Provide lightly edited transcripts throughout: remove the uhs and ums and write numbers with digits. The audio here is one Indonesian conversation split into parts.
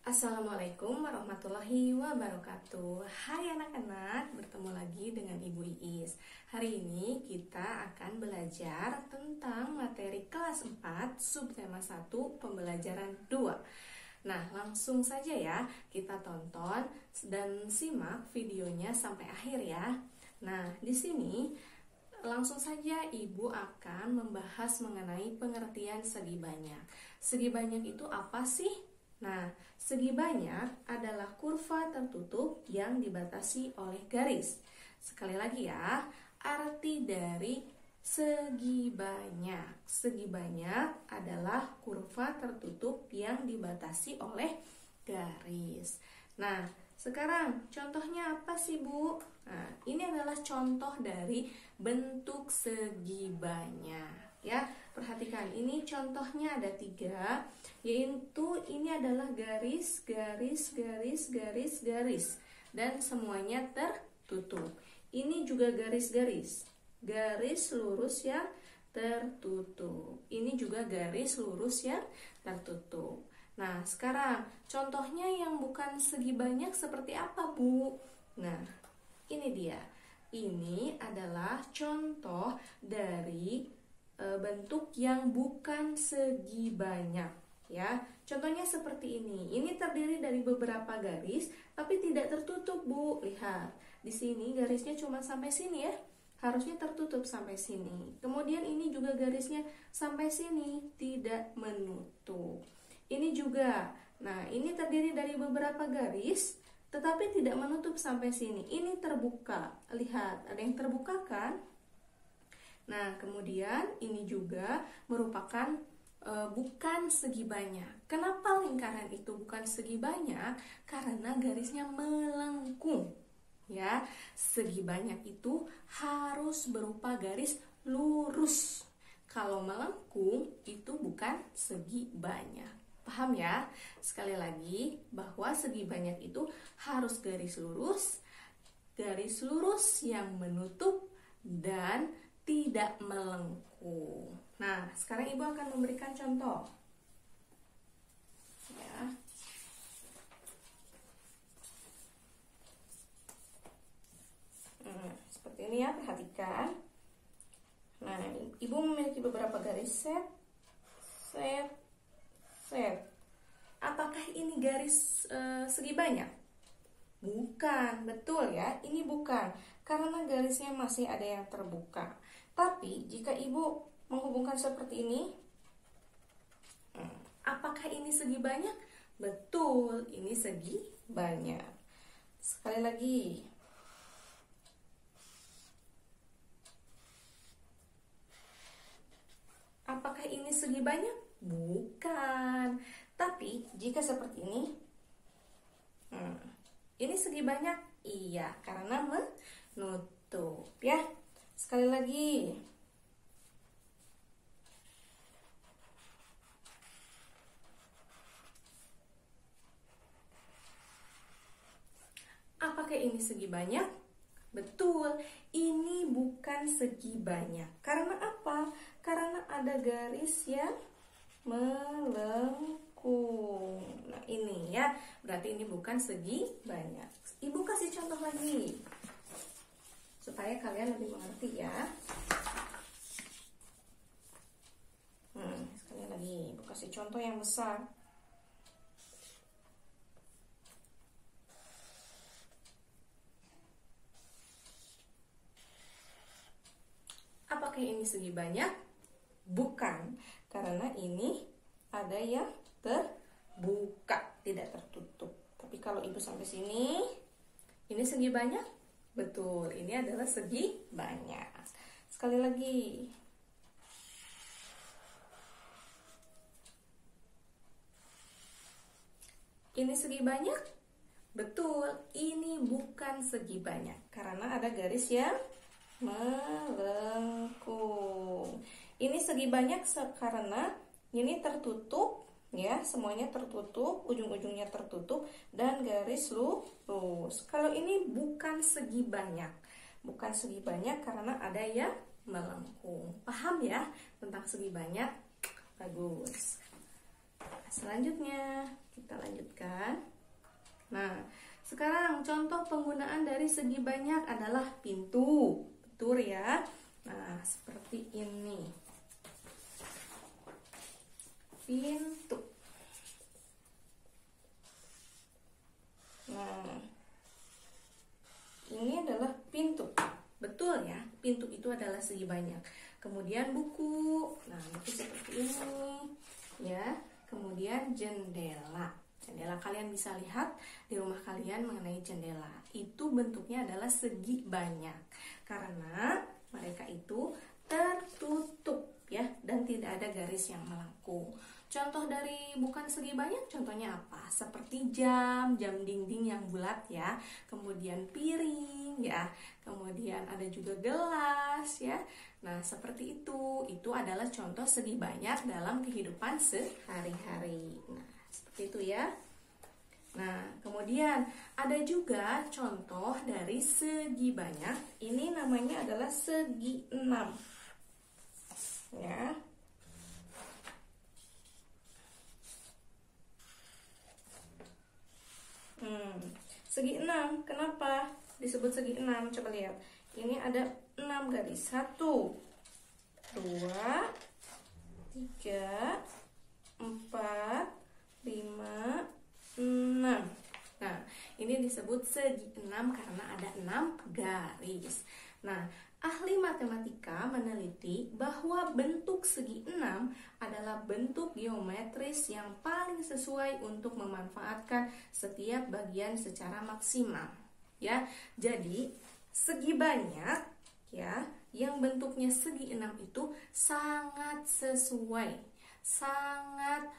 Assalamualaikum warahmatullahi wabarakatuh. Hai anak-anak, bertemu lagi dengan Ibu Iis. Hari ini kita akan belajar tentang materi kelas 4 subtema 1 pembelajaran 2. Nah, langsung saja ya, kita tonton dan simak videonya sampai akhir ya. Nah, di sini langsung saja Ibu akan membahas mengenai pengertian segi banyak. Segi banyak itu apa sih? Nah, segi banyak adalah kurva tertutup yang dibatasi oleh garis. Sekali lagi ya, arti dari segi banyak. Segi banyak adalah kurva tertutup yang dibatasi oleh garis. Nah, sekarang contohnya apa sih, Bu? Nah, ini adalah contoh dari bentuk segi banyak. Ya, perhatikan ini contohnya ada 3, yaitu ini adalah garis, garis, garis, garis, garis, dan semuanya tertutup. Ini juga garis-garis, garis lurus yang tertutup. Ini juga garis lurus yang tertutup. Nah, sekarang contohnya yang bukan segi banyak seperti apa, Bu? Nah, ini dia. Ini adalah contoh dari bentuk yang bukan segi banyak ya. Contohnya seperti ini. Ini terdiri dari beberapa garis tapi tidak tertutup, Bu. Lihat. Di sini garisnya cuma sampai sini ya. Harusnya tertutup sampai sini. Kemudian ini juga garisnya sampai sini, tidak menutup. Ini juga. Nah, ini terdiri dari beberapa garis tetapi tidak menutup sampai sini. Ini terbuka. Lihat, ada yang terbuka kan? Nah, kemudian ini juga merupakan bukan segi banyak. Kenapa lingkaran itu bukan segi banyak? Karena garisnya melengkung. Ya, segi banyak itu harus berupa garis lurus. Kalau melengkung itu bukan segi banyak. Paham ya? Sekali lagi bahwa segi banyak itu harus garis lurus yang menutup dan tidak melengkung. Nah, sekarang Ibu akan memberikan contoh. Ya. Seperti ini ya, perhatikan. Nah, Ibu memiliki beberapa garis set. Apakah ini garis segi banyak? Bukan, betul ya, ini bukan. Karena garisnya masih ada yang terbuka. Tapi jika Ibu menghubungkan seperti ini, apakah ini segi banyak? Betul, ini segi banyak. Sekali lagi. Apakah ini segi banyak? Bukan. Tapi jika seperti ini, ini segi banyak? Iya, karena menutup ya. Sekali lagi. Apakah ini segi banyak? Betul, ini bukan segi banyak. Karena apa? Karena ada garis yang melengkung. Nah, ini ya, berarti ini bukan segi banyak. Ibu kasih contoh lagi supaya kalian lebih mengerti ya. Sekali lagi, Ibu kasih contoh yang besar. Apakah ini segi banyak? Bukan, karena ini ada yang terbuka, tidak tertutup. Tapi kalau Ibu sampai sini, ini segi banyak? Betul, ini adalah segi banyak. Sekali lagi. Ini segi banyak? Betul, ini bukan segi banyak. Karena ada garis yang melengkung. Ini segi banyak karena ini tertutup ya, semuanya tertutup, ujung-ujungnya tertutup dan garis lurus. Kalau ini bukan segi banyak. Bukan segi banyak karena ada yang melengkung. Paham ya tentang segi banyak? Bagus. selanjutnya kita lanjutkan. Nah, sekarang contoh penggunaan dari segi banyak adalah pintu. Betul ya? Nah, seperti ini. Pintu. Nah, ini adalah pintu. Betul ya? Pintu itu adalah segi banyak. Kemudian buku. Nah, buku seperti ini. Ya. Kemudian jendela. Jendela kalian bisa lihat di rumah kalian mengenai jendela. Itu bentuknya adalah segi banyak. Karena mereka itu tertutup ya dan tidak ada garis yang melengkung. Contoh dari bukan segi banyak, contohnya apa? Seperti jam dinding yang bulat ya. Kemudian piring ya. Kemudian ada juga gelas ya. Nah, seperti itu. Itu adalah contoh segi banyak dalam kehidupan sehari-hari. Nah, seperti itu ya. Nah, kemudian ada juga contoh dari segi banyak. Ini namanya adalah segi 6. Ya. Segi 6, kenapa disebut segi 6? Coba lihat. Ini ada 6 garis. 1, 2, 3, 4, 5, 6. Nah, ini disebut segi 6 karena ada 6 garis. Nah, ahli matematika meneliti bahwa bentuk segi 6 adalah bentuk geometris yang paling sesuai untuk memanfaatkan setiap bagian secara maksimal. Ya, jadi segi banyak ya, yang bentuknya segi 6 itu sangat sesuai, sangat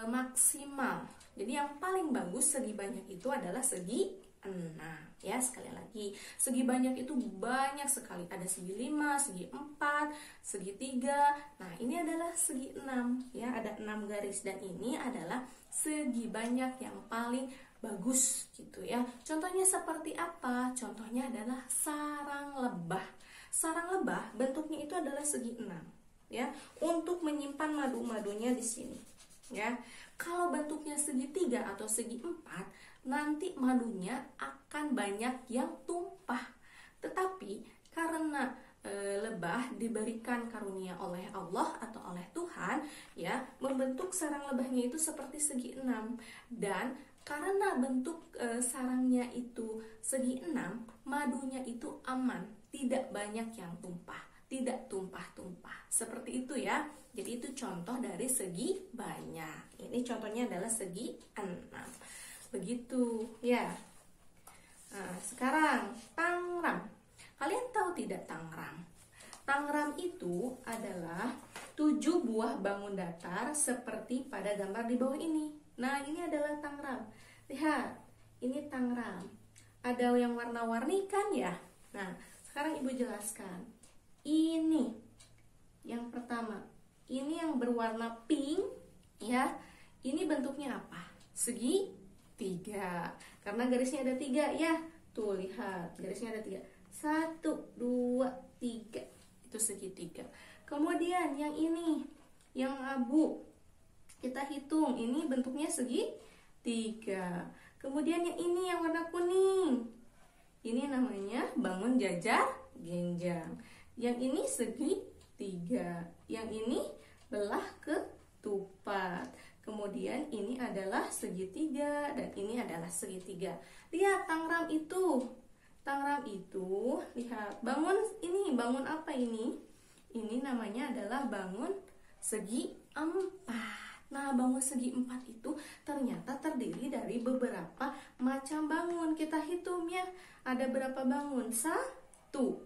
maksimal. Jadi yang paling bagus segi banyak itu adalah segi 6 ya. Sekali lagi, segi banyak itu banyak sekali. Ada segi 5, segi 4, segi 3. Nah, ini adalah segi 6 ya, ada 6 garis dan ini adalah segi banyak yang paling bagus gitu ya. Contohnya seperti apa? Contohnya adalah sarang lebah. Sarang lebah bentuknya itu adalah segi 6 ya, untuk menyimpan madu-madunya di sini ya. Kalau bentuknya segi 3 atau segi 4, nanti madunya akan banyak yang tumpah. Tetapi karena lebah diberikan karunia oleh Allah atau oleh Tuhan ya, membentuk sarang lebahnya itu seperti segi 6. Dan karena bentuk sarangnya itu segi 6, madunya itu aman, tidak banyak yang tumpah, tidak tumpah-tumpah. Seperti itu ya. Jadi itu contoh dari segi banyak. Ini contohnya adalah segi 6. Begitu ya. Nah, sekarang tangram. Kalian tahu tidak tangram? Tangram itu adalah 7 buah bangun datar seperti pada gambar di bawah ini. Nah, ini adalah tangram. Lihat, ini tangram. Ada yang warna-warni kan ya? Nah, sekarang Ibu jelaskan. Ini yang pertama. Ini yang berwarna pink ya. Ini bentuknya apa? Segi 3. Karena garisnya ada 3 ya. Tuh lihat, garisnya ada 3. 1, 2, 3. Itu segi 3. Kemudian yang ini, yang abu, kita hitung. Ini bentuknya segi 3. Kemudian yang ini yang warna kuning. Ini namanya bangun jajar genjang. Yang ini segi 3. Yang ini belah ketupat. Kemudian ini adalah segi 3 dan ini adalah segi 3. Lihat tangram itu. Tangram itu, lihat. Bangun ini, bangun apa ini? Ini namanya adalah bangun segi 4. Nah, bangun segi 4 itu ternyata terdiri dari beberapa macam bangun. Kita hitung ya. Ada berapa bangun? 1, 2,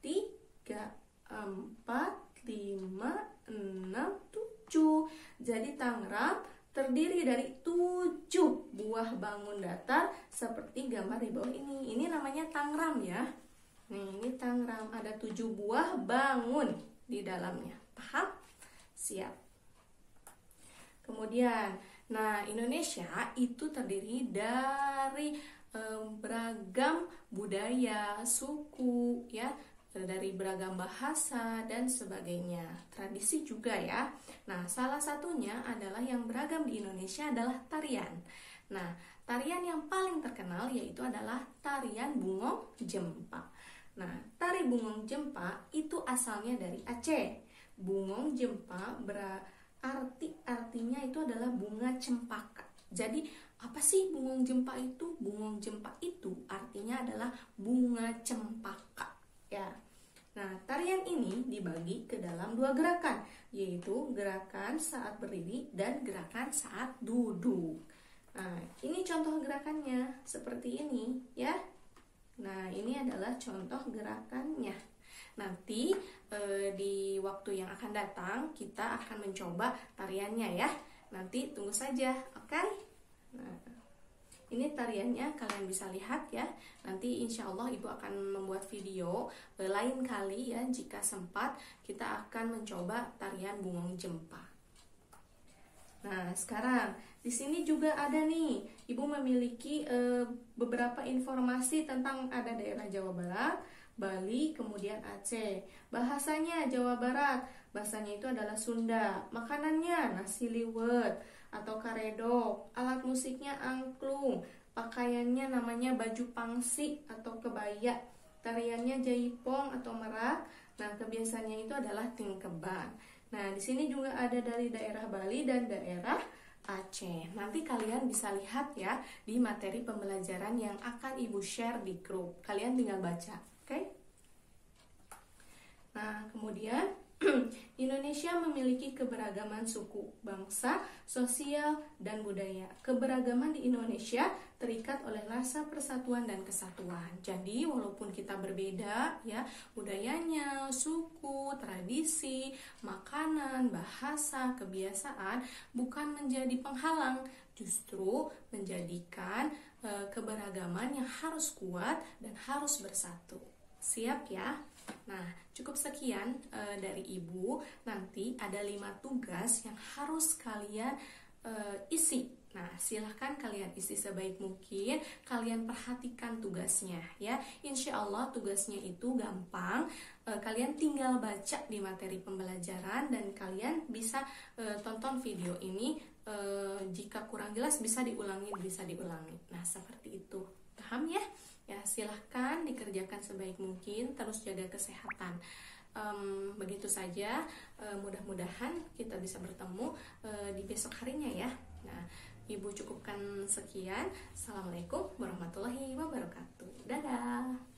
3, 4, 5, 6, 7. Jadi tangram terdiri dari 7 buah bangun datar seperti gambar di bawah ini. Ini namanya tangram ya. Nih, ini tangram, ada 7 buah bangun di dalamnya. Paham? Siap. Kemudian, nah, Indonesia itu terdiri dari beragam budaya, suku ya. dari beragam bahasa dan sebagainya. Tradisi juga ya. Nah, salah satunya adalah yang beragam di Indonesia adalah tarian. Nah, tarian yang paling terkenal yaitu adalah tarian Bungong Jempa. Nah, tari Bungong Jempa itu asalnya dari Aceh. Bungong Jempa artinya itu adalah bunga cempaka. Jadi, apa sih Bungong Jempa itu? Bungong Jempa itu artinya adalah bunga cempaka. Ya. Nah, tarian ini dibagi ke dalam 2 gerakan, yaitu gerakan saat berdiri dan gerakan saat duduk. Nah, ini contoh gerakannya seperti ini ya. Nah, ini adalah contoh gerakannya. Nanti di waktu yang akan datang kita akan mencoba tariannya ya. Nanti tunggu saja, oke? Nah, ini tariannya kalian bisa lihat ya. Nanti insya Allah Ibu akan membuat video lain kali ya. Jika sempat kita akan mencoba tarian Bungong Jempa. Nah, sekarang di sini juga ada nih, Ibu memiliki beberapa informasi tentang ada daerah Jawa Barat, Bali, kemudian Aceh. Bahasanya Jawa Barat, bahasanya itu adalah Sunda. Makanannya nasi liwet atau karedok. Alat musiknya angklung. Pakaiannya namanya baju pangsi atau kebaya. Tariannya jaipong atau merak. Nah, kebiasaannya itu adalah tingkeban. Nah, di sini juga ada dari daerah Bali dan daerah Aceh. Nanti kalian bisa lihat ya di materi pembelajaran yang akan Ibu share di grup. Kalian tinggal baca, oke? Nah, kemudian Indonesia memiliki keberagaman suku, bangsa, sosial, dan budaya. Keberagaman di Indonesia terikat oleh rasa persatuan dan kesatuan. Jadi, walaupun kita berbeda ya, budayanya, suku, tradisi, makanan, bahasa, kebiasaan bukan menjadi penghalang, justru menjadikan keberagaman yang harus kuat dan harus bersatu. Siap ya? Nah, cukup sekian dari Ibu. Nanti ada 5 tugas yang harus kalian isi. Nah, silahkan kalian isi sebaik mungkin. Kalian perhatikan tugasnya ya. Insya Allah tugasnya itu gampang. Kalian tinggal baca di materi pembelajaran dan kalian bisa tonton video ini. Jika kurang jelas bisa diulangi. Nah, seperti itu. Paham ya? Ya, silahkan dikerjakan sebaik mungkin, terus jaga kesehatan. Begitu saja, mudah-mudahan kita bisa bertemu di besok harinya ya. Nah, Ibu cukupkan sekian. Assalamualaikum warahmatullahi wabarakatuh. Dadah.